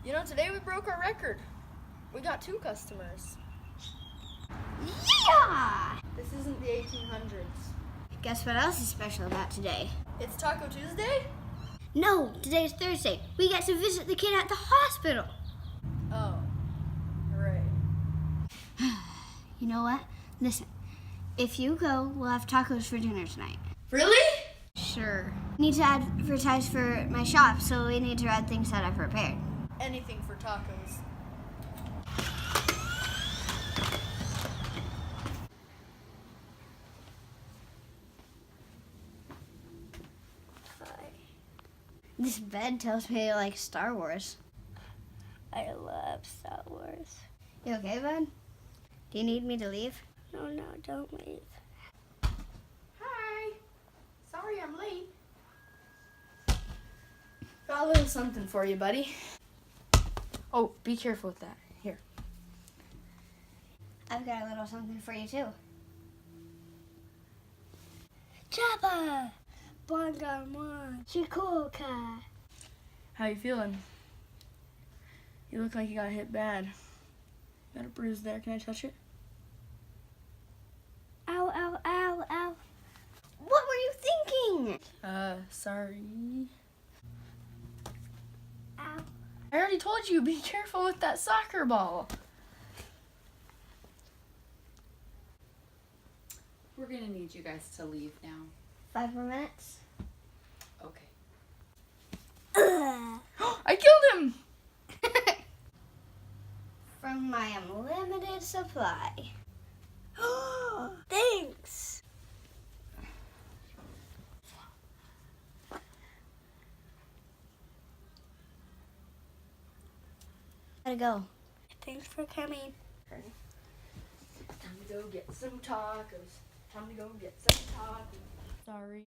You know, today we broke our record. We got 2 customers. Yeah! This isn't the 1800s. Guess what else is special about today? It's Taco Tuesday? No, today's Thursday. We get to visit the kid at the hospital. Oh, right. You know what? Listen, if you go, we'll have tacos for dinner tonight. Really? Sure. Need to advertise for my shop, so we need to add things that I've prepared. Anything for tacos. This bed tells me you like Star Wars. I love Star Wars. You okay, bud? Do you need me to leave? No, don't leave. Hi. Sorry I'm late. Got a little something for you, buddy. Oh, be careful with that. Here. I've got a little something for you, too. Jabba! Bongamon! Chikuka! How you feeling? You look like you got hit bad. Got a bruise there. Can I touch it? Ow, ow, ow, ow. What were you thinking? Sorry. Ow. I already told you, be careful with that soccer ball. We're gonna need you guys to leave now. 5 more minutes. Okay. I killed him! From my unlimited supply. Thanks! Gotta go. Thanks for coming. Time to go get some tacos. Time to go get some tacos. Sorry.